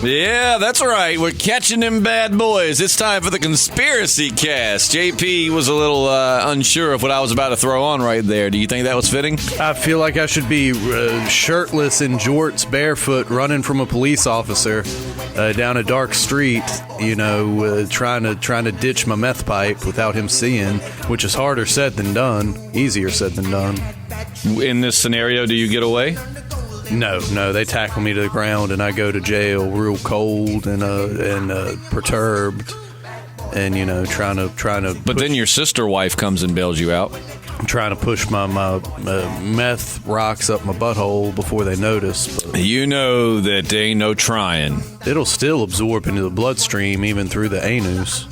Yeah, that's right. We're catching them bad boys. It's time for the Conspiracy Cast. JP was a little unsure of what I was about to throw on right there. Do you think that was fitting? I feel like I should be shirtless in jorts, barefoot, running from a police officer down a dark street, trying to ditch my meth pipe without him seeing, which is harder said than done, easier said than done. In this scenario, do you get away? No, they tackle me to the ground and I go to jail real cold and perturbed and, trying to. But then your sister wife comes and bails you out. I'm trying to push my meth rocks up my butthole before they notice. But you know that there ain't no trying. It'll still absorb into the bloodstream even through the anus.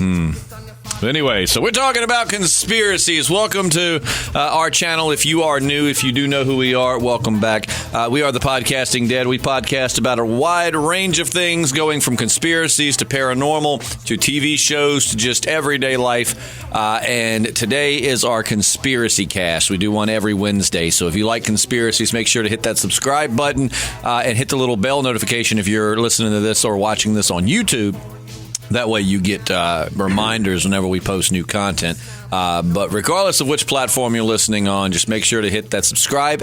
Anyway, so we're talking about conspiracies. Welcome to our channel. If you are new, if you do know who we are, welcome back. We are the Podcasting Dead. We podcast about a wide range of things, going from conspiracies to paranormal to TV shows to just everyday life. And today is our Conspiracy Cast. We do one every Wednesday. So if you like conspiracies, make sure to hit that subscribe button and hit the little bell notification if you're listening to this or watching this on YouTube. That way you get reminders whenever we post new content. But regardless of which platform you're listening on, just make sure to hit that subscribe.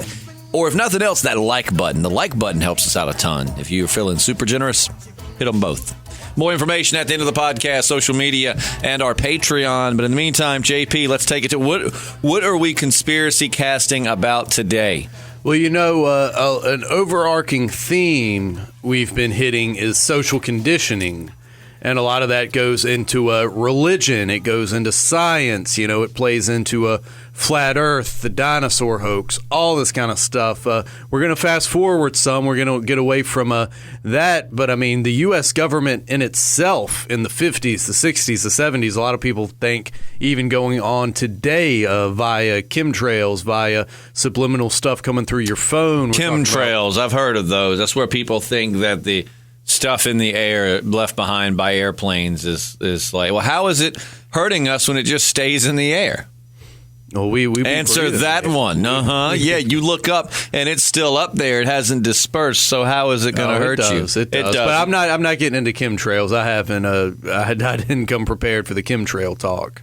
Or if nothing else, that like button. The like button helps us out a ton. If you're feeling super generous, hit them both. More information at the end of the podcast, social media, and our Patreon. But in the meantime, JP, let's take it to what are we conspiracy casting about today? Well, an overarching theme we've been hitting is social conditioning. And a lot of that goes into religion. It goes into science. It plays into flat Earth, the dinosaur hoax, all this kind of stuff. We're going to fast forward some. We're going to get away from that. But, the U.S. government in itself in the 50s, the 60s, the 70s, a lot of people think even going on today via chemtrails, via subliminal stuff coming through your phone. Chemtrails, I've heard of those. That's where people think that the stuff in the air left behind by airplanes is like, well, how is it hurting us when it just stays in the air? Well, we answer that one. Yeah, you look up and it's still up there. It hasn't dispersed. So how is it going to hurt you? It does. But I'm not getting into chemtrails. I didn't come prepared for the chemtrail talk.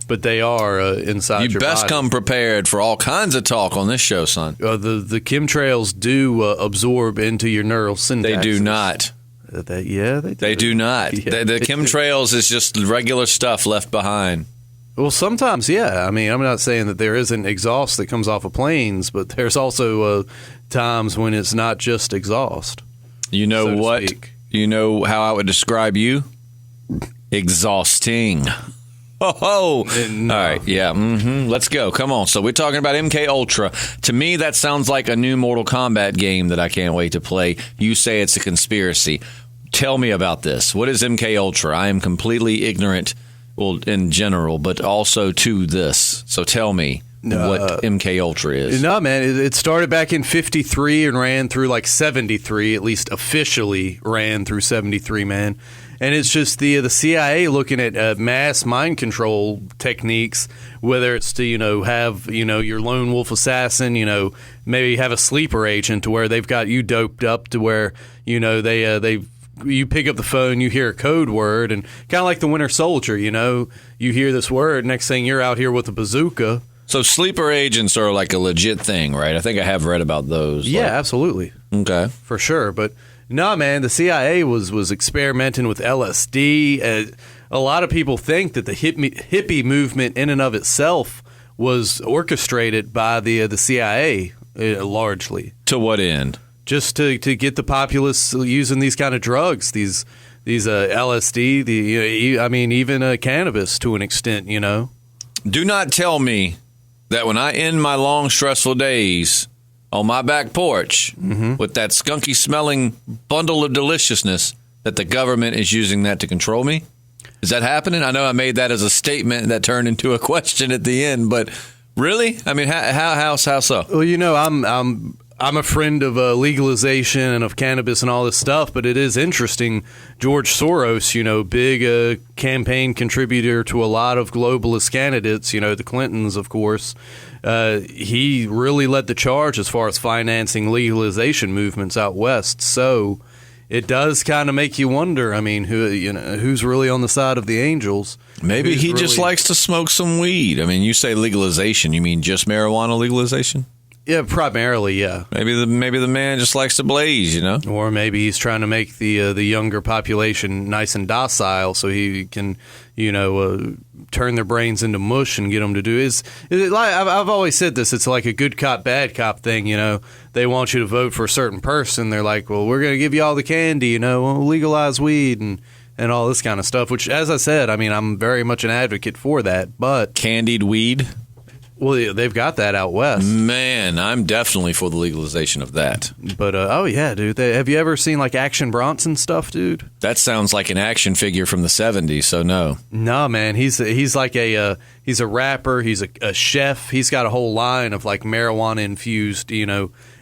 But they are inside your body. You best come prepared for all kinds of talk on this show, son. The chemtrails do absorb into your neural synapses. They do not. They do not. Yeah, the chemtrails is just regular stuff left behind. Well, sometimes, yeah. I'm not saying that there isn't exhaust that comes off of planes, but there's also times when it's not just exhaust. You know so what? You know how I would describe you? Exhausting. Oh, no. All right, yeah. Let's go. Come on. So we're talking about Mkultra. To me, that sounds like a new Mortal Kombat game that I can't wait to play. You say it's a conspiracy. Tell me about this. What is Mkultra? I am completely ignorant, well, in general, but also to this. So tell me what Mkultra is. No, man. It started back in 53 and ran through like 73, at least officially ran through 73, man. And it's just the CIA looking at mass mind control techniques, whether it's to, have, your lone wolf assassin, maybe have a sleeper agent to where they've got you doped up to where, you pick up the phone, you hear a code word, and kind of like the Winter Soldier, you hear this word, next thing you're out here with a bazooka. So sleeper agents are like a legit thing, right? I think I have read about those. Yeah, absolutely. Okay. For sure, but... No, man, the CIA was experimenting with LSD. A lot of people think that the hippie movement in and of itself was orchestrated by the CIA largely. To what end? Just to get the populace using these kind of drugs, these LSD, even cannabis to an extent, Do not tell me that when I end my long, stressful days on my back porch with that skunky smelling bundle of deliciousness that the government is using that to control me? Is that happening? I know I made that as a statement that turned into a question at the end, but really? How so? Well, I'm a friend of legalization and of cannabis and all this stuff, but it is interesting. George Soros, big campaign contributor to a lot of globalist candidates, the Clintons, of course. He really led the charge as far as financing legalization movements out west. So it does kind of make you wonder. I mean, who's really on the side of the angels? Maybe he just likes to smoke some weed. I mean, you say legalization, you mean just marijuana legalization? Yeah, primarily, yeah. Maybe the man just likes to blaze, Or maybe he's trying to make the younger population nice and docile so he can, turn their brains into mush and get them to do is like I've always said this. It's like a good cop, bad cop thing. They want you to vote for a certain person. They're like, well, we're going to give you all the candy. We'll legalize weed and all this kind of stuff. Which, as I said, I mean, I'm very much an advocate for that. But candied weed. Well, they've got that out west. Man, I'm definitely for the legalization of that. But, oh, yeah, dude. Have you ever seen, like, Action Bronson stuff, dude? That sounds like an action figure from the 70s, so no. No, man. He's like he's a rapper. He's a chef. He's got a whole line of, like, marijuana-infused,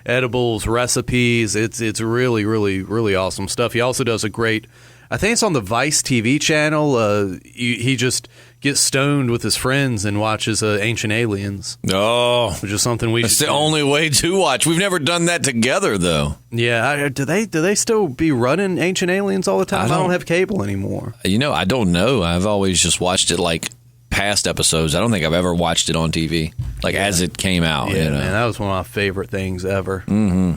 edibles, recipes. It's really, really, really awesome stuff. He also does a great... I think it's on the Vice TV channel. He just gets stoned with his friends and watches Ancient Aliens. Oh, which is something that's the only way to watch. We've never done that together, though. Yeah, do they still be running Ancient Aliens all the time? I don't have cable anymore. I don't know. I've always just watched it like past episodes. I don't think I've ever watched it on TV as it came out. Yeah, man, that was one of my favorite things ever. Mm-hmm.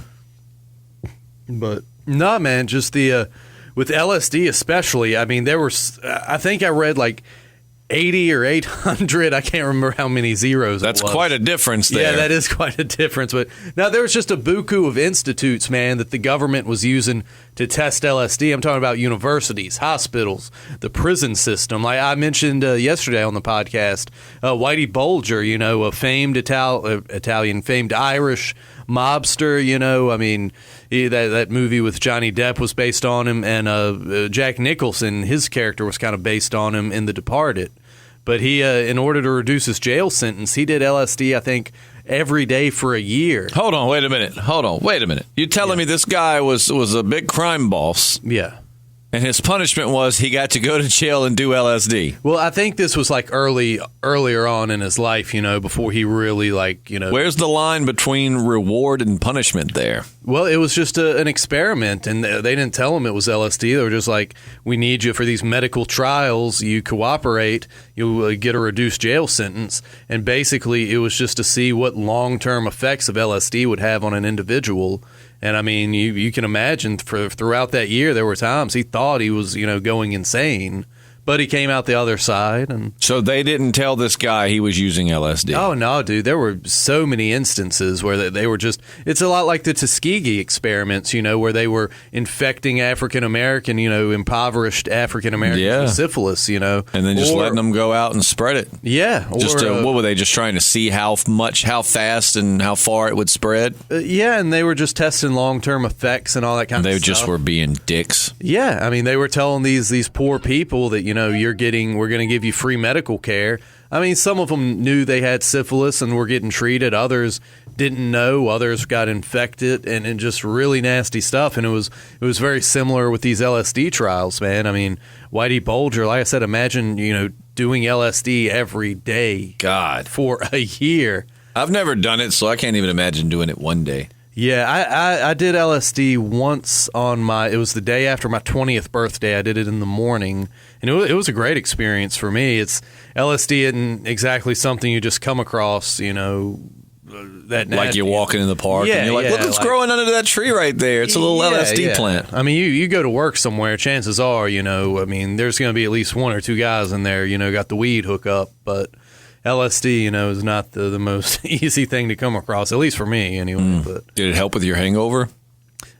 But no, man, just the. With LSD especially, I mean, I think I read like 80 or 800. I can't remember how many zeros That's quite a difference there. Yeah, that is quite a difference. But now there was just a buku of institutes, man, that the government was using to test LSD. I'm talking about universities, hospitals, the prison system. Like I mentioned yesterday on the podcast, Whitey Bulger, a famed Italian, famed Irish mobster, I mean, that movie with Johnny Depp was based on him, and Jack Nicholson, his character was kind of based on him in The Departed. But he, in order to reduce his jail sentence, he did LSD, I think, every day for a year. Hold on, wait a minute. You're telling me this guy was a big crime boss? Yeah. And his punishment was he got to go to jail and do LSD. Well, I think this was like earlier on in his life, before he really Where's the line between reward and punishment there? Well, it was just an experiment, and they didn't tell him it was LSD. They were just like, we need you for these medical trials. You cooperate, you'll get a reduced jail sentence. And basically, it was just to see what long-term effects of LSD would have on an individual. And I mean, you can imagine throughout that year, there were times he thought he was, going insane, but he came out the other side. And so they didn't tell this guy he was using LSD. Oh no, dude! There were so many instances where they were just. It's a lot like the Tuskegee experiments, where they were infecting African American, impoverished African Americans with syphilis, and then just letting them go out and spread it. Yeah. What were they just trying to see how fast, and how far it would spread? Yeah, and they were just testing long-term effects and all that kind of stuff. They just were being dicks. Yeah, I mean, they were telling these poor people that we're going to give you free medical care. I mean, some of them knew they had syphilis and were getting treated. Others didn't know. Others got infected and just really nasty stuff. And it was very similar with these LSD trials, man. I mean, Whitey Bulger, like I said, imagine, doing LSD every day. God. For a year. I've never done it, so I can't even imagine doing it one day. Yeah, I did LSD once it was the day after my 20th birthday. I did it in the morning, and it was a great experience for me. LSD isn't exactly something you just come across, that like you're walking in the park and you're like, look what's growing under that tree right there. It's a little LSD plant. I mean, you go to work somewhere, chances are, there's going to be at least one or two guys in there, got the weed hookup, but LSD, is not the most easy thing to come across, at least for me, anyway. But did it help with your hangover?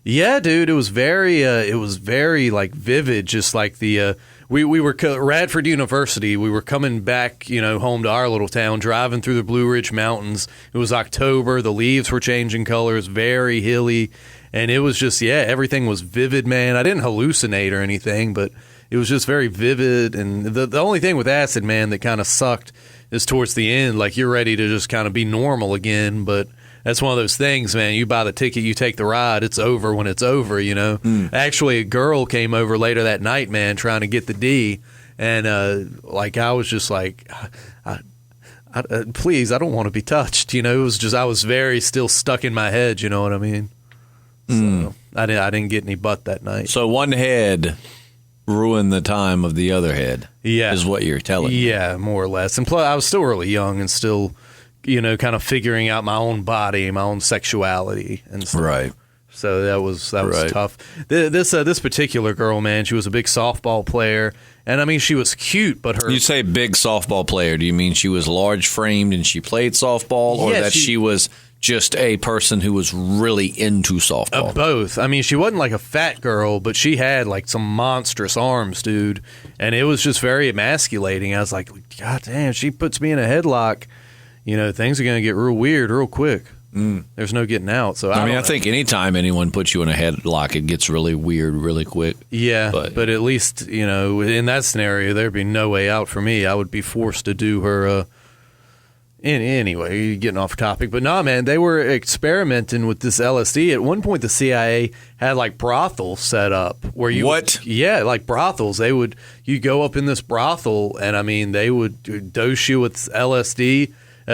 Yeah, dude, it was very like vivid. Just like we were Radford University. We were coming back, home to our little town, driving through the Blue Ridge Mountains. It was October. The leaves were changing colors, very hilly, and it was just everything was vivid, man. I didn't hallucinate or anything, but it was just very vivid. And the only thing with acid, man, that kind of sucked is towards the end, like you're ready to just kind of be normal again, but that's one of those things, man. You buy the ticket, you take the ride, it's over when it's over, you know. Actually, a girl came over later that night, man, trying to get the D, and like I was just like, please, I don't want to be touched, you know. It was just I was very still stuck in my head, you know what I mean? So I didn't get any butt that night. So one head ruined the time of the other head. Yeah, is what you're telling me. Yeah, more or less. And plus, I was still really young and still, you know, kind of figuring out my own body, my own sexuality, and stuff. Right. So that was tough. This particular girl, man, she was a big softball player, and I mean, she was cute, but her. You say big softball player? Do you mean she was large framed and she played softball, or that she was just a person who was really into softball? Both. I mean, she wasn't like a fat girl, but she had like some monstrous arms, dude. And it was just very emasculating. I was like, God damn, she puts me in a headlock. You know, things are going to get real weird real quick. There's no getting out. So I think anytime anyone puts you in a headlock, it gets really weird really quick. Yeah, but at least, you know, in that scenario, there'd be no way out for me. I would be forced to do her anyway, you're getting off topic, but nah, man, they were experimenting with this LSD. At one point, the CIA had like brothels set up where you like brothels. You go up in this brothel, and I mean, they would dose you with LSD.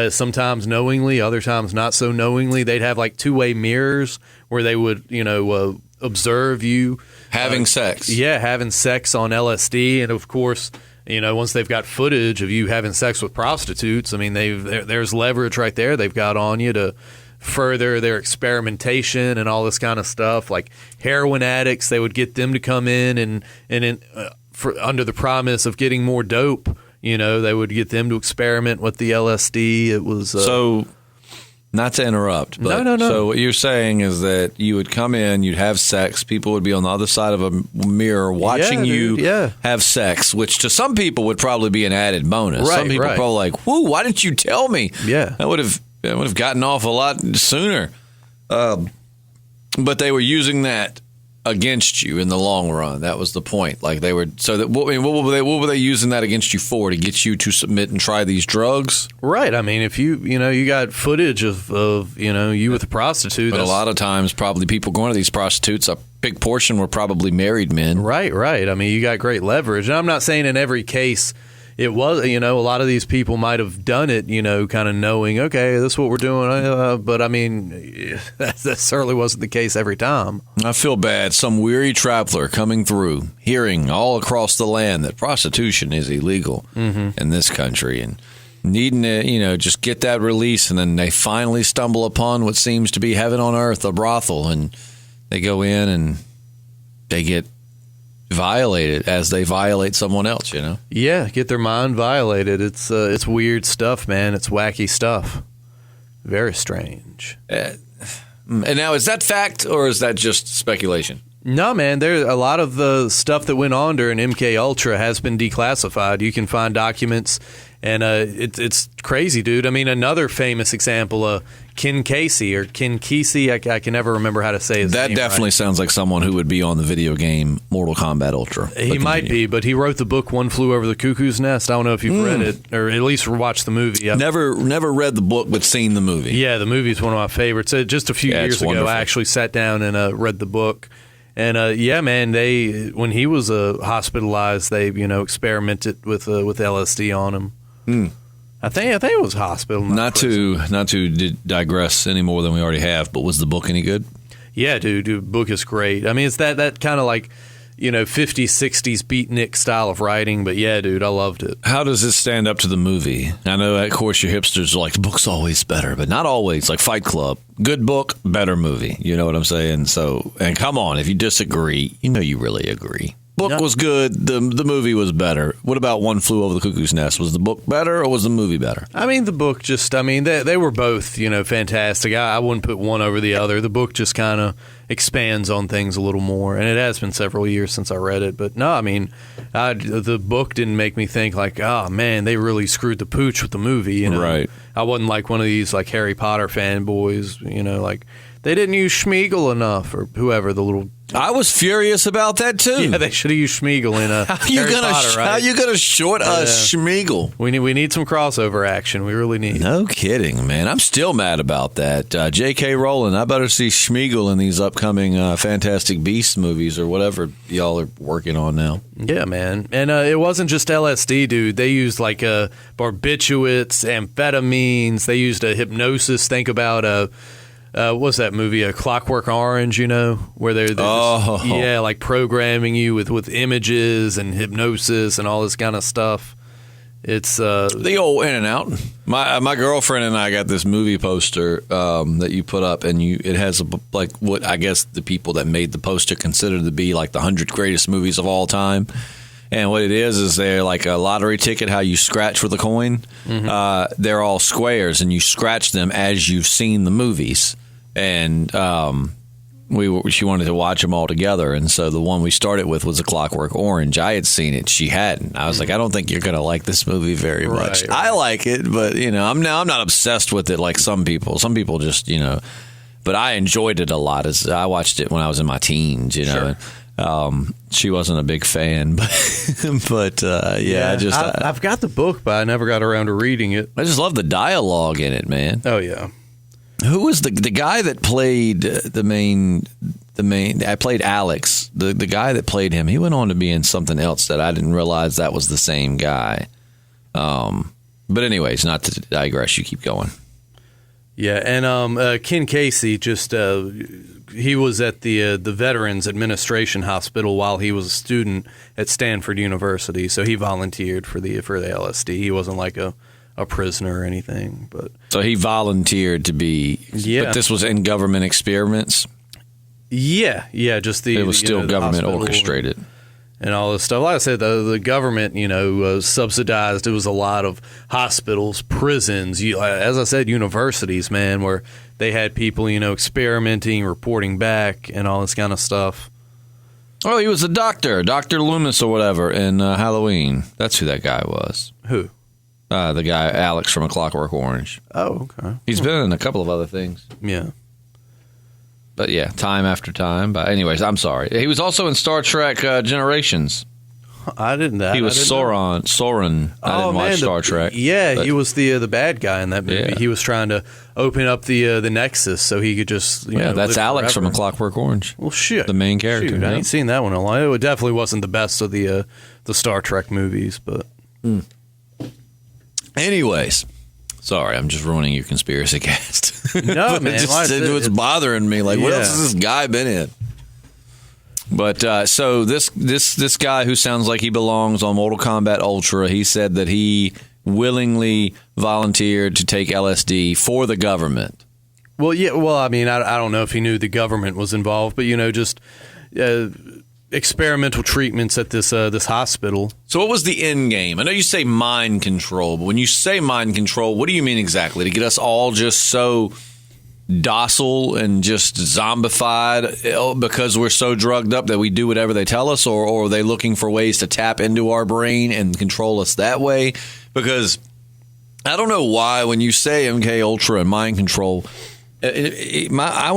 Sometimes knowingly, other times not so knowingly. They'd have like two-way mirrors where they would, you know, observe you having sex. Yeah, having sex on LSD, and of course, you know, once they've got footage of you having sex with prostitutes, I mean, there's leverage right there they've got on you to further their experimentation and all this kind of stuff. Like heroin addicts, they would get them to come in under the promise of getting more dope. You know, they would get them to experiment with the LSD. It was so. Not to interrupt, but no. So what you're saying is that you would come in, you'd have sex, people would be on the other side of a mirror watching you have sex, which to some people would probably be an added bonus. Right, some people are probably like, "Whoa, why didn't you tell me?" Yeah, I would have gotten off a lot sooner. But they were using that against you in the long run. That was the point. Like they were. So that what were they using that against you for? To get you to submit and try these drugs? Right. I mean, if you got footage of you with a prostitute. But a lot of times, probably people going to these prostitutes, a big portion were probably married men. Right. I mean, you got great leverage. And I'm not saying in every case it was, you know, a lot of these people might have done it, you know, kind of knowing, okay, this is what we're doing. But I mean, that certainly wasn't the case every time. I feel bad. Some weary traveler coming through, hearing all across the land that prostitution is illegal in this country and needing to, you know, just get that release. And then they finally stumble upon what seems to be heaven on earth, a brothel. And they go in and they get violated as they violate someone else, you know? Yeah, get their mind violated. It's weird stuff, man. It's wacky stuff. Very strange. And now, is that fact or is that just speculation? No, man. There's a lot of the stuff that went on during MKUltra has been declassified. You can find documents, and it's crazy, dude. I mean, another famous example, Kamikaze, I can never remember how to say his name. That definitely sounds like someone who would be on the video game Mortal Kombat Ultra. He might be, but he wrote the book One Flew Over the Cuckoo's Nest. I don't know if you've read it, or at least watched the movie. Never read the book, but seen the movie. Yeah, the movie's one of my favorites. Just a few years ago, wonderful. I actually sat down and read the book. And yeah, man, when he was hospitalized, they experimented with LSD on him. I think it was hospital. Not to digress any more than we already have, but was the book any good? Yeah, dude, the book is great. I mean, it's that kind of like 50s, 60s beatnik style of writing, but yeah, dude, I loved it. How does this stand up to the movie? I know, of course, your hipsters are like, the book's always better, but not always. Like Fight Club, good book, better movie. You know what I'm saying? So, and come on, if you disagree, you really agree. Book was good. The movie was better. What about One Flew Over the Cuckoo's Nest? Was the book better or was the movie better? I mean, the book they were both, fantastic. I wouldn't put one over the other. The book just kind of expands on things a little more, and it has been several years since I read it. But no, I mean, the book didn't make me think like, oh man, they really screwed the pooch with the movie. Right. I wasn't like one of these like Harry Potter fanboys. Like they didn't use Schmeagol enough or whoever the little I was furious about that too. Yeah, they should have used Schmeagol in a Harry Potter, right? How you gonna short a Schmeagol? We need some crossover action. We really need. No kidding, man. I'm still mad about that. J.K. Rowling, I better see Schmeagol in these upcoming Fantastic Beasts movies or whatever y'all are working on now. Yeah, man. And it wasn't just LSD, dude. They used like barbiturates, amphetamines. They used a hypnosis. Think about what's that movie? Clockwork Orange, where they're just, like programming you with images and hypnosis and all this kind of stuff. It's the old in and out. My girlfriend and I got this movie poster that you put up, and it has what I guess the people that made the poster consider to be like the 100 greatest movies of all time. And what it is they're like a lottery ticket, how you scratch with a coin. Mm-hmm. They're all squares, and you scratch them as you've seen the movies. And she wanted to watch them all together, and so the one we started with was A Clockwork Orange. I had seen it; she hadn't. I was like, I don't think you're going to like this movie very much. Right. I like it, but I'm not obsessed with it like some people. Some people just but I enjoyed it a lot. As I watched it when I was in my teens, Sure. She wasn't a big fan, but I've got the book, but I never got around to reading it. I just love the dialogue in it, man. Oh yeah. Who was the guy that played the main? I played Alex. The guy that played him, he went on to be in something else that I didn't realize that was the same guy. But anyways, not to digress. You keep going. Yeah, and Ken Casey he was at the Veterans Administration Hospital while he was a student at Stanford University. So he volunteered for the LSD. He wasn't like a prisoner or anything, but so he volunteered to be. Yeah, but this was in government experiments. Yeah, just it was still government orchestrated and all this stuff. Like I said, the government, subsidized. It was a lot of hospitals, prisons, as I said, universities, man, where they had people, experimenting, reporting back, and all this kind of stuff. Oh, he was a doctor, Dr. Loomis or whatever, in Halloween. That's who that guy was. Who? The guy, Alex from A Clockwork Orange. Oh, okay. He's been in a couple of other things. Yeah. But yeah, time after time. But anyways, I'm sorry. He was also in Star Trek Generations. I didn't know. He was Soren. I didn't watch Star Trek. Yeah, he was the bad guy in that movie. Yeah. He was trying to open up the Nexus so he could just that's Alex forever. from A Clockwork Orange. Well, shit, the main character. Shoot, I ain't seen that one in a while. It definitely wasn't the best of the Star Trek movies, but. Anyways, sorry, I'm just ruining your conspiracy cast. No, man, it's bothering me. Like, what else has this guy been in? But so this guy who sounds like he belongs on Mortal Kombat Ultra, he said that he willingly volunteered to take LSD for the government. Well, yeah. Well, I mean, I don't know if he knew the government was involved, but just experimental treatments at this hospital. So what was the end game? I know you say mind control, but when you say mind control, what do you mean exactly? To get us all just so docile and just zombified because we're so drugged up that we do whatever they tell us, or are they looking for ways to tap into our brain and control us that way? Because I don't know why when you say MK Ultra and mind control, I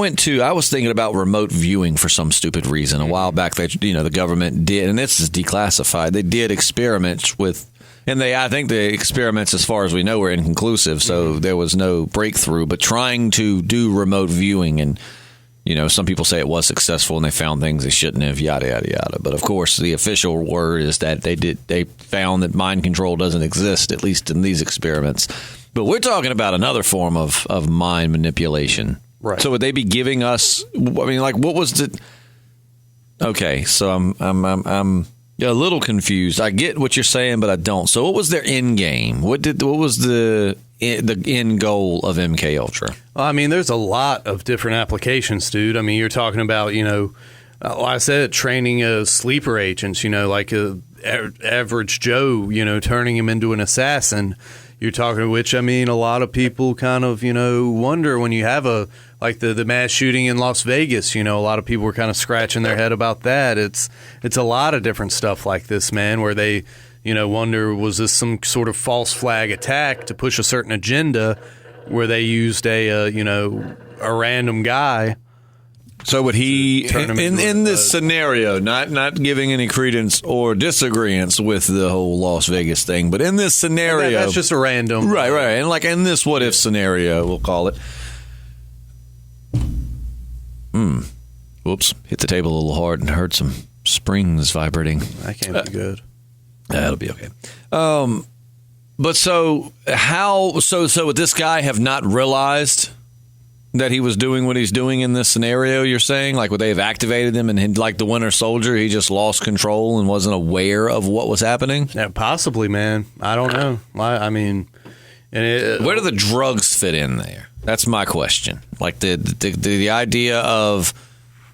was thinking about remote viewing for some stupid reason a while back. That the government did, and this is declassified. They did experiments with, and I think the experiments, as far as we know, were inconclusive. So there was no breakthrough. But trying to do remote viewing, and some people say it was successful, and they found things they shouldn't have. Yada yada yada. But of course, the official word is that they found that mind control doesn't exist, at least in these experiments. But we're talking about another form of mind manipulation. Right. So would they be giving us, what was the... Okay, so I'm a little confused. I get what you're saying, but I don't. So what was their end game? What was the end goal of MK Ultra? Well, I mean, there's a lot of different applications, dude. I mean, you're talking about, like I said, training sleeper agents, like a average Joe, turning him into an assassin. You're talking, which, I mean, a lot of people kind of, wonder when you have the mass shooting in Las Vegas, a lot of people were kind of scratching their head about that. It's a lot of different stuff like this, man, where they, wonder, was this some sort of false flag attack to push a certain agenda where they used a random guy. So would he, turn him in this scenario, not giving any credence or disagreement with the whole Las Vegas thing, but in this scenario, that's just a random, right, and like in this what if scenario, we'll call it. Whoops! Hit the table a little hard and heard some springs vibrating. That can't be good. That'll be okay. But so would this guy have not realized that he was doing what he's doing in this scenario, you're saying? Like, would they have activated him and like the Winter Soldier, he just lost control and wasn't aware of what was happening? Yeah, possibly, man. I don't know. I mean, where do the drugs fit in there? That's my question. Like the idea of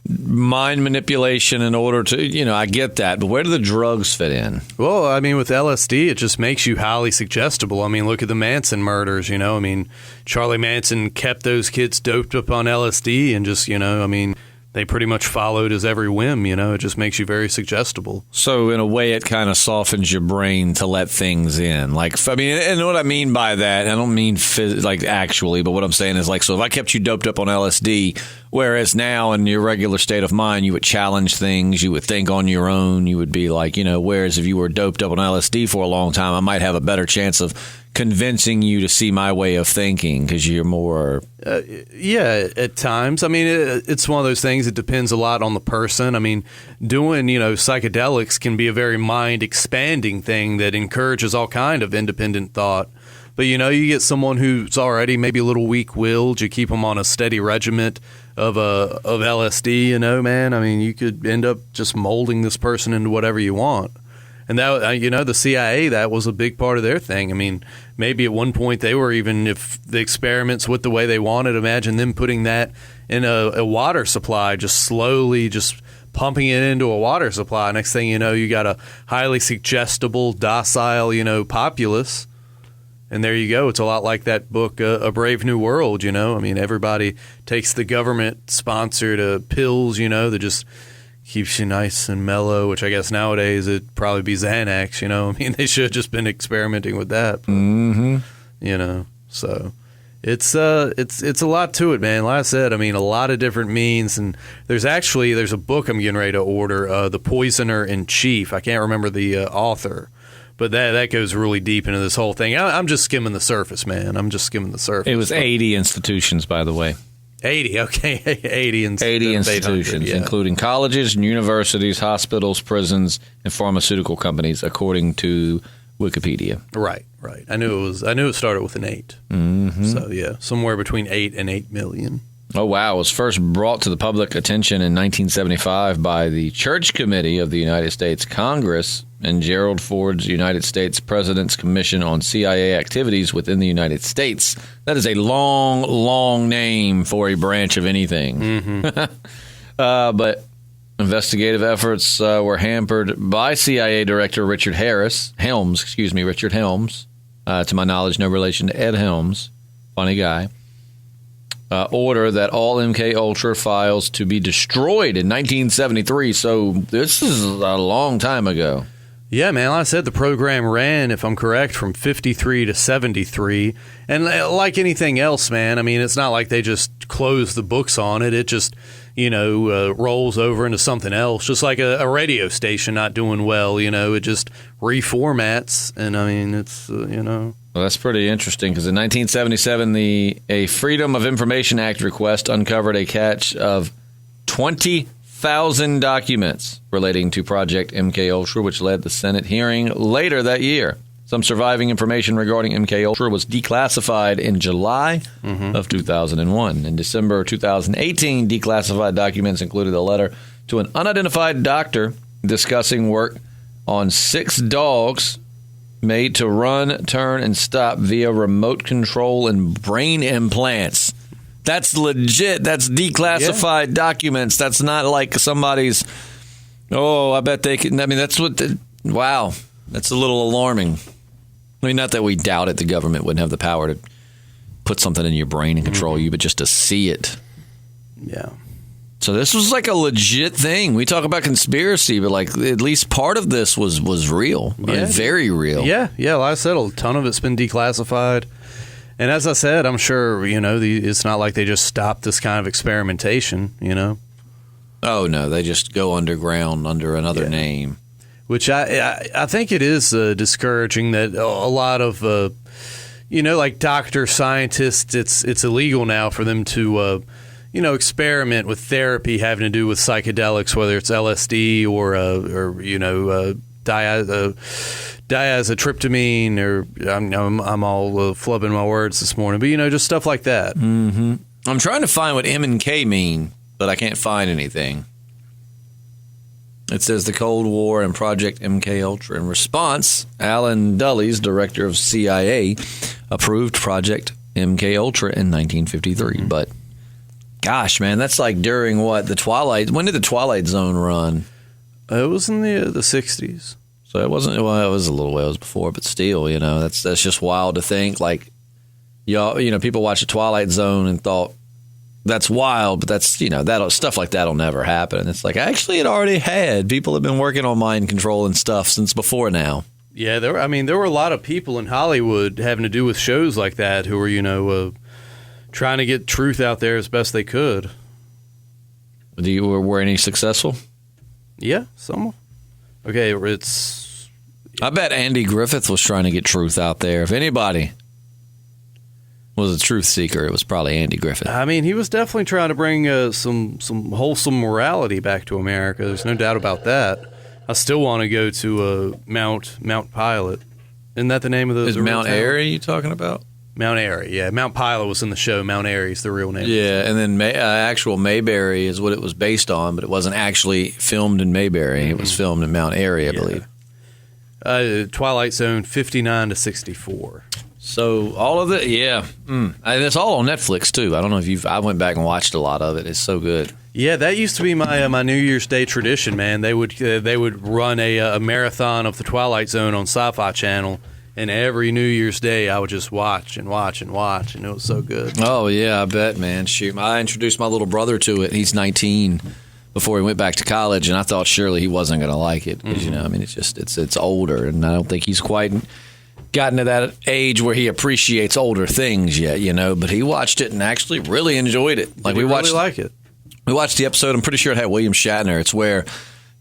mind manipulation in order to, I get that, but where do the drugs fit in? Well, I mean, with LSD, it just makes you highly suggestible. I mean, look at the Manson murders, I mean, Charlie Manson kept those kids doped up on LSD and just, I mean, they pretty much followed his every whim, it just makes you very suggestible. So in a way, it kind of softens your brain to let things in. Like, I mean, and what I mean by that, I don't mean like actually, but what I'm saying is like, so if I kept you doped up on LSD, whereas now in your regular state of mind, you would challenge things, you would think on your own, you would be like, whereas if you were doped up on LSD for a long time, I might have a better chance of convincing you to see my way of thinking because you're more... yeah, at times. I mean, it's one of those things. It depends a lot on the person. I mean, doing, psychedelics can be a very mind-expanding thing that encourages all kind of independent thought. But, you get someone who's already maybe a little weak-willed. You keep them on a steady regiment of LSD, man. I mean, you could end up just molding this person into whatever you want. And that, the CIA, that was a big part of their thing. I mean, maybe at one point they were even, if the experiments went the way they wanted, imagine them putting that in a water supply, just slowly just pumping it into a water supply. Next thing you know, you got a highly suggestible, docile, populace. And there you go. It's a lot like that book, A Brave New World, I mean, everybody takes the government-sponsored pills, that just keeps you nice and mellow, which I guess nowadays it'd probably be Xanax, I mean, they should have just been experimenting with that. But, so it's a lot to it, man. Like I said, I mean, a lot of different means, and there's a book I'm getting ready to order, The Poisoner in Chief. I can't remember the author. But that goes really deep into this whole thing. I'm just skimming the surface, man. I'm just skimming the surface. It was 80 institutions, by the way. 80, okay. 80 institutions, yeah. Including colleges and universities, hospitals, prisons, and pharmaceutical companies, according to Wikipedia. Right. I knew it started with an 8. Mm-hmm. So, yeah, somewhere between 8 and 8 million. Oh, wow. It was first brought to the public attention in 1975 by the Church Committee of the United States Congress and Gerald Ford's United States President's Commission on CIA Activities within the United States. That is a long, long name for a branch of anything. Mm-hmm. But investigative efforts were hampered by CIA Director Richard Helms. To my knowledge, no relation to Ed Helms. Funny guy. Order that all MKUltra files to be destroyed in 1973. So this is a long time ago. Yeah, man. Like I said, the program ran, if I'm correct, from 53 to 73. And like anything else, man, I mean, it's not like they just closed the books on it. It just, rolls over into something else. Just like a radio station not doing well, it just reformats. And, I mean, it's, Well, that's pretty interesting because in 1977, a Freedom of Information Act request uncovered a cache of 20,000 documents relating to Project MKUltra, which led the Senate hearing later that year. Some surviving information regarding MKUltra was declassified in July of 2001. In December 2018, declassified documents included a letter to an unidentified doctor discussing work on 6 dogs made to run, turn, and stop via remote control and brain implants. That's legit. That's declassified documents. That's not like somebody's, I bet they can. I mean, that's what, wow. That's a little alarming. I mean, not that we doubt it. The government wouldn't have the power to put something in your brain and control you, but just to see it. Yeah. So this was like a legit thing. We talk about conspiracy, but like at least part of this was real. Yeah. I mean, very real. Yeah. Like I said, a ton of it's been declassified. And as I said, I'm sure, it's not like they just stopped this kind of experimentation, Oh, no, they just go underground under another name. Which I think it is discouraging that a lot of, like doctor scientists, it's illegal now for them to, experiment with therapy having to do with psychedelics, whether it's LSD or diazotryptamine, or I'm all flubbing my words this morning, but just stuff like that. Mm-hmm. I'm trying to find what M and K mean, but I can't find anything. It says the Cold War and Project MKUltra. In response, Alan Dulles, director of CIA, approved Project MKUltra in 1953. Mm-hmm. But gosh, man, that's like during what, the Twilight? When did the Twilight Zone run? It was in the 60s. So it wasn't. Well, it was a little ways before, but still, that's just wild to think. Like, people watch the Twilight Zone and thought that's wild, but that's that stuff like that'll never happen. And it's like actually it already had. People have been working on mind control and stuff since before now. Yeah, there were a lot of people in Hollywood having to do with shows like that who were trying to get truth out there as best they could. Were any successful? Yeah, some. Okay, I bet Andy Griffith was trying to get truth out there. If anybody was a truth seeker, it was probably Andy Griffith. I mean, he was definitely trying to bring some wholesome morality back to America. There's no doubt about that. I still want to go to Mount Pilot. Isn't that the name of the? Is Mount Airy you talking about? Mount Airy, yeah. Mount Pilot was in the show. Mount Airy is the real name. Yeah, and then actual Mayberry is what it was based on, but it wasn't actually filmed in Mayberry. It was filmed in Mount Airy, I believe. Twilight Zone 59 to 64. So all of it, yeah. And it's all on Netflix, too. I don't know if I went back and watched a lot of it. It's so good. Yeah, that used to be my New Year's Day tradition, man. They would run a marathon of the Twilight Zone on Sci-Fi Channel, and every New Year's Day I would just watch and watch and watch, and it was so good. Oh, yeah, I bet, man. Shoot, I introduced my little brother to it. He's 19 before he went back to college, and I thought surely he wasn't going to like it because, it's older, and I don't think he's quite gotten to that age where he appreciates older things yet, but he watched it and actually really enjoyed it. Like we watched, really like it. We watched the episode. I'm pretty sure it had William Shatner. It's where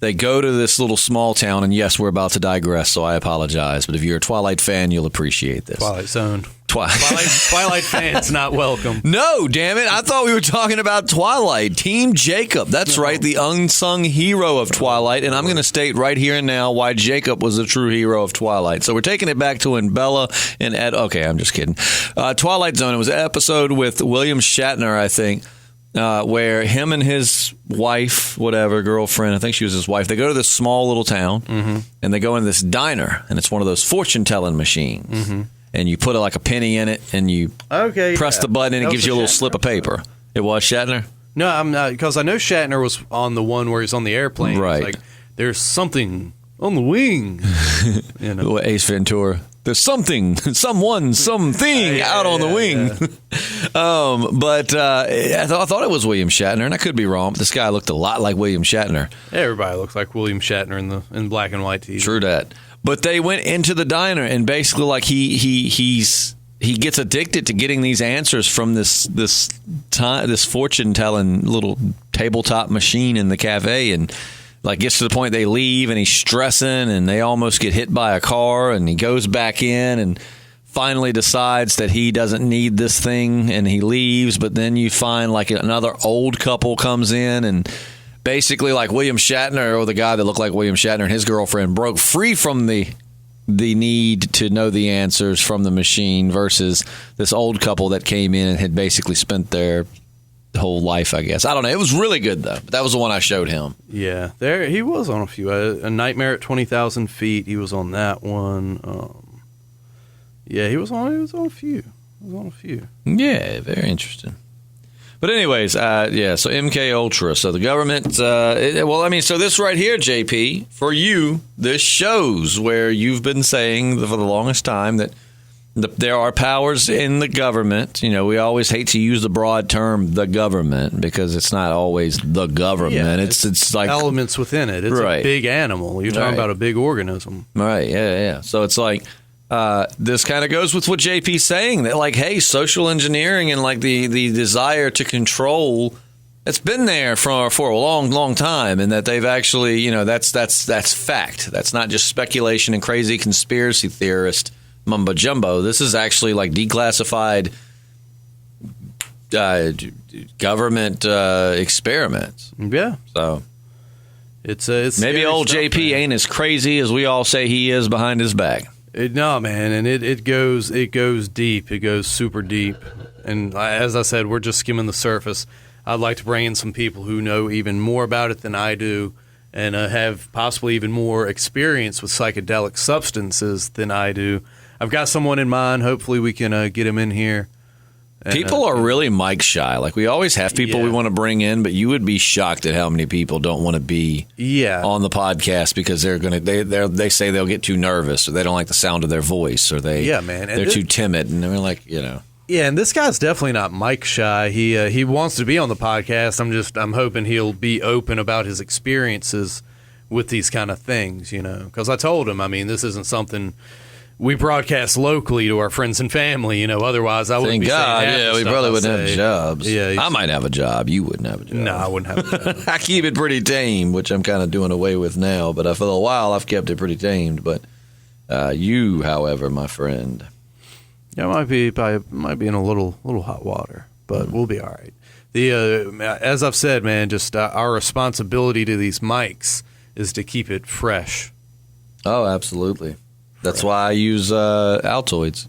they go to this little small town, and yes, we're about to digress, so I apologize. But if you're a Twilight fan, you'll appreciate this. Twilight Zone. Twilight fans not welcome. No, damn it. I thought we were talking about Twilight. Team Jacob. That's right, the unsung hero of Twilight. And I'm going to state right here and now why Jacob was the true hero of Twilight. So we're taking it back to when Bella and Ed... Okay, I'm just kidding. Twilight Zone. It was an episode with William Shatner, I think, where him and his wife, girlfriend, I think she was his wife, they go to this small little town, and they go in this diner, and it's one of those fortune-telling machines. Mm-hmm. And you put a penny in it, and you press the button, and it gives you a little slip of paper. It was Shatner? No, I'm not, because I know Shatner was on the one where he's on the airplane. Right. It's like, there's something on the wing. Ace Ventura. There's something, someone, something out on the wing. Yeah. But I thought it was William Shatner, and I could be wrong, but this guy looked a lot like William Shatner. Everybody looks like William Shatner in black and white TV. True that. But they went into the diner, and basically, he gets addicted to getting these answers from this fortune-telling little tabletop machine in the cafe, and gets to the point they leave, and he's stressing, and they almost get hit by a car, and he goes back in, and finally decides that he doesn't need this thing, and he leaves. But then you find another old couple comes in, and basically, William Shatner, or the guy that looked like William Shatner, and his girlfriend broke free from the need to know the answers from the machine versus this old couple that came in and had basically spent their whole life, I guess. I don't know. It was really good, though. That was the one I showed him. Yeah, he was on a few. A Nightmare at 20,000 Feet. He was on that one. Yeah, he was on a few. Yeah, very interesting. But anyways, so MKUltra. So the government, so this right here, JP, for you, this shows where you've been saying for the longest time that there are powers in the government. We always hate to use the broad term, the government, because it's not always the government. Yeah, it's like elements within it. It's a big animal. You're talking about a big organism. Right, yeah. So it's this kind of goes with what JP's saying, that hey, social engineering and the desire to control It's been there for a long time, and that they've actually, that's fact. That's not just speculation and crazy conspiracy theorist mumbo jumbo. This is actually like declassified government experiments. Yeah. So it's maybe old stuff, JP man. ain't as crazy as we all say he is behind his back. No, man, and it goes deep. It goes super deep. And as I said, we're just skimming the surface. I'd like to bring in some people who know even more about it than I do, and have possibly even more experience with psychedelic substances than I do. I've got someone in mind. Hopefully we can get him in here. And, people are really mic shy. Like, we always have people we want to bring in, but you would be shocked at how many people don't want to be on the podcast because they say they'll get too nervous, or they don't like the sound of their voice, or they're too timid, and they're like, Yeah, and this guy's definitely not mic shy. He wants to be on the podcast. I'm hoping he'll be open about his experiences with these kind of things, because I told him, this isn't something we broadcast locally to our friends and family, otherwise I wouldn't Thank be God, saying half the we stuff probably I wouldn't say. have jobs. Yeah, I might have a job. You wouldn't have a job. No, I wouldn't have a job. I keep it pretty tame, which I'm kind of doing away with now, but for a while I've kept it pretty tamed. But you, however, my friend. Yeah, might be in a little hot water, but we'll be all right. As I've said, man, just our responsibility to these mics is to keep it fresh. Oh, absolutely. That's why I use Altoids.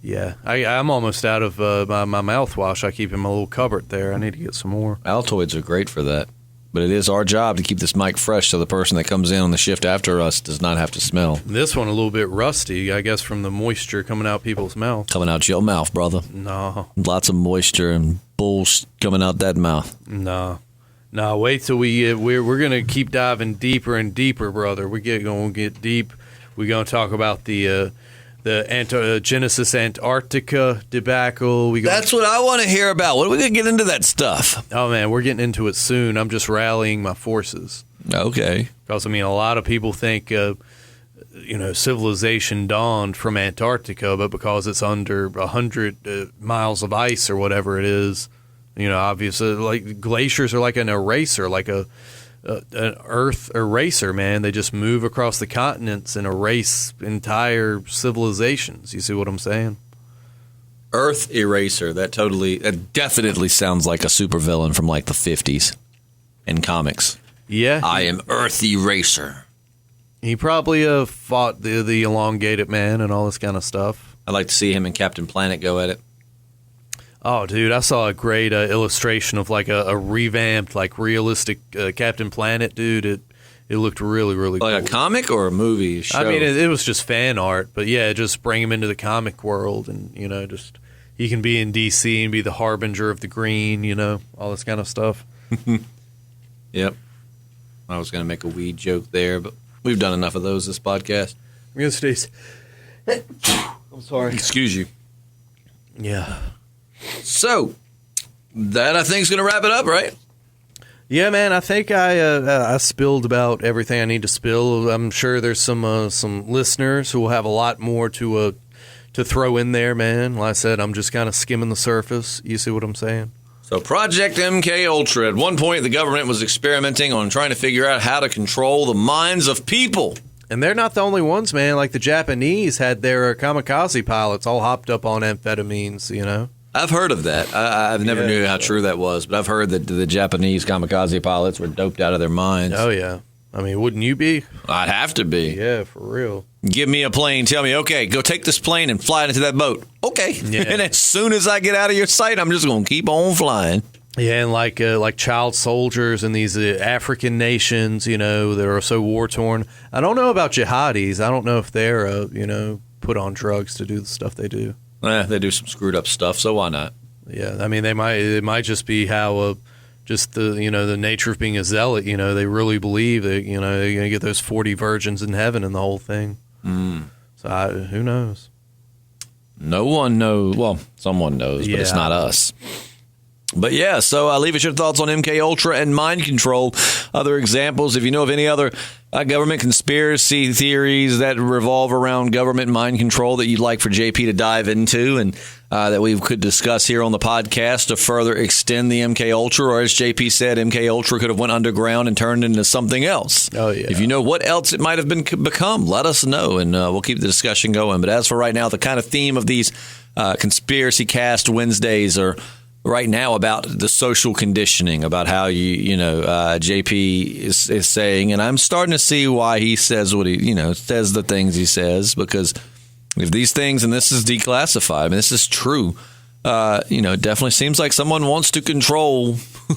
Yeah, I'm almost out of my mouthwash. I keep in my little cupboard there. I need to get some more. Altoids are great for that. But it is our job to keep this mic fresh so the person that comes in on the shift after us does not have to smell. This one a little bit rusty, I guess, from the moisture coming out people's mouth. Coming out your mouth, brother. No. Lots of moisture and bullshit coming out that mouth. No, wait till we're going to keep diving deeper and deeper, brother. We're going to get deep. We're going to talk about the Genesis Antarctica debacle. That's what I want to hear about. What are we going to get into that stuff? Oh, man, we're getting into it soon. I'm just rallying my forces. Okay. Because, a lot of people think, civilization dawned from Antarctica, but because it's under 100 miles of ice or whatever it is, obviously, like glaciers are like an eraser, like an Earth eraser, man. They just move across the continents and erase entire civilizations. You see what I'm saying? Earth eraser. That definitely sounds like a supervillain from like the 50s in comics. Yeah. I am Earth eraser. He probably fought the elongated man and all this kind of stuff. I'd like to see him and Captain Planet go at it. Oh, dude, I saw a great illustration of like a revamped, like realistic Captain Planet, dude. It looked really, really cool. Like a comic or a movie show? It was just fan art, but yeah, just bring him into the comic world and, just he can be in D.C. and be the harbinger of the green, all this kind of stuff. Yep. I was going to make a weed joke there, but we've done enough of those this podcast. I'm going to stay. I'm sorry. Excuse you. Yeah. So, that I think is going to wrap it up, right? Yeah, man. I think I spilled about everything I need to spill. I'm sure there's some listeners who will have a lot more to throw in there, man. Like I said, I'm just kind of skimming the surface. You see what I'm saying? So, Project MKUltra. At one point, the government was experimenting on trying to figure out how to control the minds of people. And they're not the only ones, man. Like the Japanese had their kamikaze pilots all hopped up on amphetamines, I've heard of that. I've never knew how true that was, but I've heard that the Japanese kamikaze pilots were doped out of their minds. Oh, yeah. Wouldn't you be? I'd have to be. Yeah, for real. Give me a plane. Tell me, okay, go take this plane and fly it into that boat. Okay. Yeah. And as soon as I get out of your sight, I'm just going to keep on flying. Yeah, and like child soldiers in these African nations, that are so war-torn. I don't know about jihadis. I don't know if they're, put on drugs to do the stuff they do. They do some screwed up stuff, so why not? Yeah, it might just be how just the the nature of being a zealot. They really believe that they're gonna get those 40 virgins in heaven and the whole thing. So who knows? No one knows. Well, someone knows, but it's not us. But yeah, so leave us your thoughts on Mkultra and mind control. Other examples, if you know of any other government conspiracy theories that revolve around government mind control that you'd like for JP to dive into and that we could discuss here on the podcast to further extend the Mkultra, or as JP said, Mkultra could have went underground and turned into something else. Oh, yeah. If you know what else it might have become, let us know, and we'll keep the discussion going. But as for right now, the kind of theme of these Conspiracy Cast Wednesdays are right now about the social conditioning, about how JP is saying, and I'm starting to see why he says what he says the things he says, because if these things, and this is declassified, I mean, this is true, it definitely seems like someone wants to control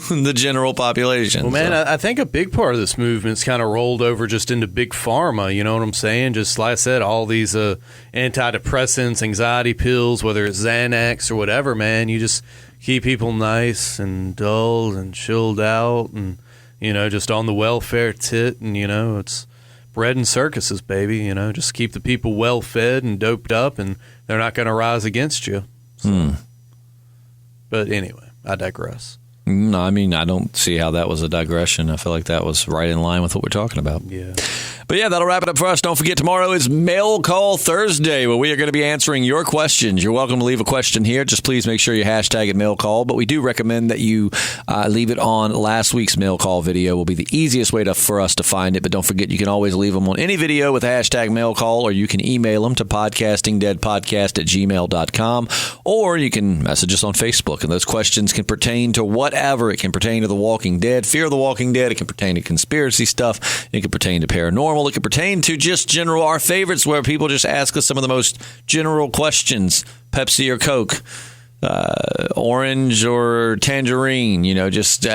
the general population. Well, man, I think a big part of this movement's kind of rolled over just into big pharma, you know what I'm saying? Just like I said, all these antidepressants, anxiety pills, whether it's Xanax or whatever, man, you just keep people nice and dull and chilled out and, just on the welfare tit, and, it's bread and circuses, baby, just keep the people well fed and doped up, and they're not going to rise against you. So. But anyway, I digress. No, I mean, I don't see how that was a digression. I feel like that was right in line with what we're talking about. Yeah. But yeah, that'll wrap it up for us. Don't forget, tomorrow is Mail Call Thursday, where we are going to be answering your questions. You're welcome to leave a question here. Just please make sure you hashtag it Mail Call. But we do recommend that you leave it on last week's Mail Call video. Will be the easiest way for us to find it. But don't forget, you can always leave them on any video with hashtag Mail Call, or you can email them to podcastingdeadpodcast@gmail.com, or you can message us on Facebook. And those questions can pertain to whatever. It can pertain to The Walking Dead, Fear of the Walking Dead. It can pertain to conspiracy stuff. It can pertain to paranormal. It could pertain to just general, our favorites, where people just ask us some of the most general questions. Pepsi or Coke, orange or tangerine, just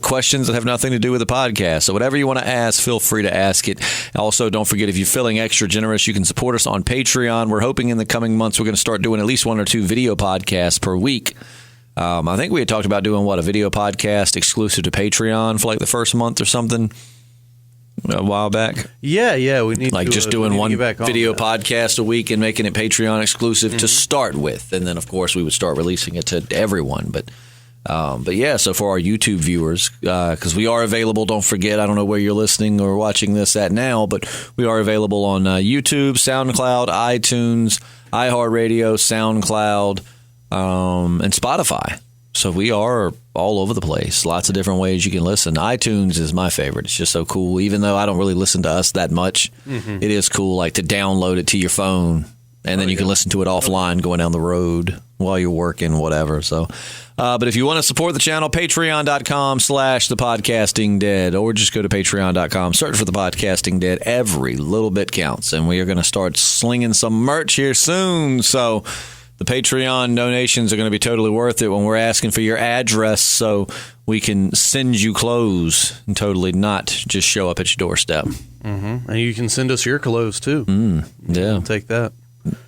questions that have nothing to do with the podcast. So whatever you want to ask, feel free to ask it. Also, don't forget, if you're feeling extra generous, you can support us on Patreon. We're hoping in the coming months we're going to start doing at least 1 or 2 video podcasts per week. I think we had talked about doing, a video podcast exclusive to Patreon for like the first month or something a while back. Yeah, we need like to, just doing one video on podcast a week and making it Patreon exclusive to start with, and then of course we would start releasing it to everyone. But yeah, so for our YouTube viewers, because we are available, don't forget, I don't know where you're listening or watching this at now, but we are available on YouTube, SoundCloud, iTunes, iHeartRadio, SoundCloud, and Spotify. So we are all over the place. Lots of different ways you can listen. iTunes is my favorite. It's just so cool. Even though I don't really listen to us that much, it is cool, like, to download it to your phone, and then you can listen to it offline going down the road while you're working, whatever. So, but if you want to support the channel, patreon.com/thepodcastingdead, or just go to patreon.com, search for The Podcasting Dead. Every little bit counts, and we are going to start slinging some merch here soon. So the Patreon donations are going to be totally worth it when we're asking for your address so we can send you clothes and totally not just show up at your doorstep. And you can send us your clothes, too. Yeah. We'll take that.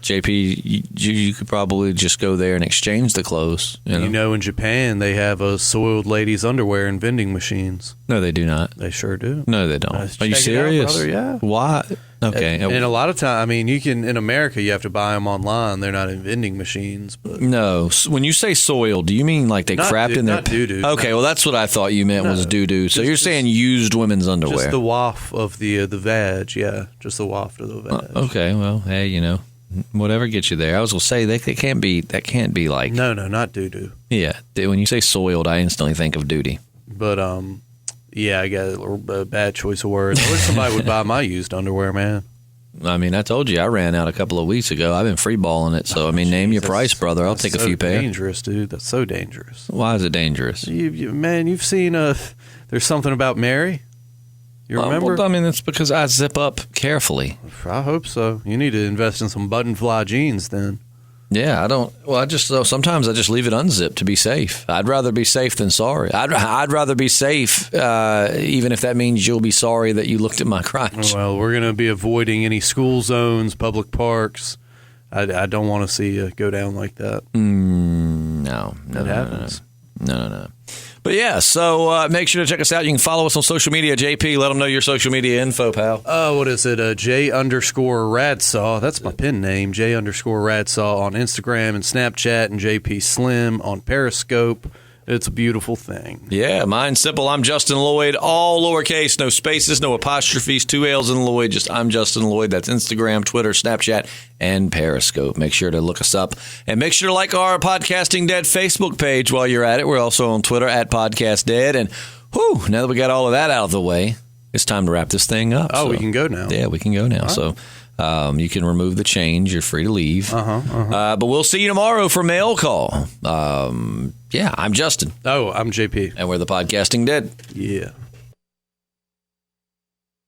JP, you could probably just go there and exchange the clothes. In Japan, they have soiled ladies' underwear in vending machines. No, they do not. They sure do. No, they don't. Are you serious? Brother, yeah. Why? Okay. And a lot of time, you can, in America, you have to buy them online. They're not in vending machines. But no. When you say soiled, do you mean like they crapped in their... Not doo-doo. Okay, well, that's what I thought you meant was doo-doo. So you're saying used women's underwear. Just the waft of the vag, yeah. Just the waft of the vag. Okay, well, hey, whatever gets you there. I was going to say that can't be like... No, not doo-doo. Yeah. When you say soiled, I instantly think of duty. But, yeah, I got a bad choice of words. I wish somebody would buy my used underwear, man. I told you I ran out a couple of weeks ago. I've been freeballing it. So, name your price, brother. I'll take a few pair. That's dangerous, dude. That's so dangerous. Why is it dangerous? You've seen There's Something About Mary? You remember? Well, it's because I zip up carefully. I hope so. You need to invest in some button fly jeans then. Yeah, I don't. Well, sometimes I just leave it unzipped to be safe. I'd rather be safe than sorry. I'd rather be safe, even if that means you'll be sorry that you looked at my crotch. Well, we're going to be avoiding any school zones, public parks. I don't want to see you go down like that. No. That happens. No. But yeah, so make sure to check us out. You can follow us on social media. JP, let them know your social media info, pal. What is it? J_Radsaw. That's my pen name. J_Radsaw on Instagram and Snapchat, and JPSLIM on Periscope. It's a beautiful thing. Yeah, mine's simple. I'm Justin Lloyd, all lowercase, no spaces, no apostrophes, 2 L's in Lloyd, just I'm Justin Lloyd. That's Instagram, Twitter, Snapchat, and Periscope. Make sure to look us up. And make sure to like our Podcasting Dead Facebook page while you're at it. We're also on Twitter at Podcast Dead. And now that we got all of that out of the way, it's time to wrap this thing up. Oh, we can go now. Yeah, we can go now. So you can remove the change. You're free to leave. But we'll see you tomorrow for Mail Call. I'm Justin. Oh, I'm JP. And we're the Podcasting Dead. Yeah.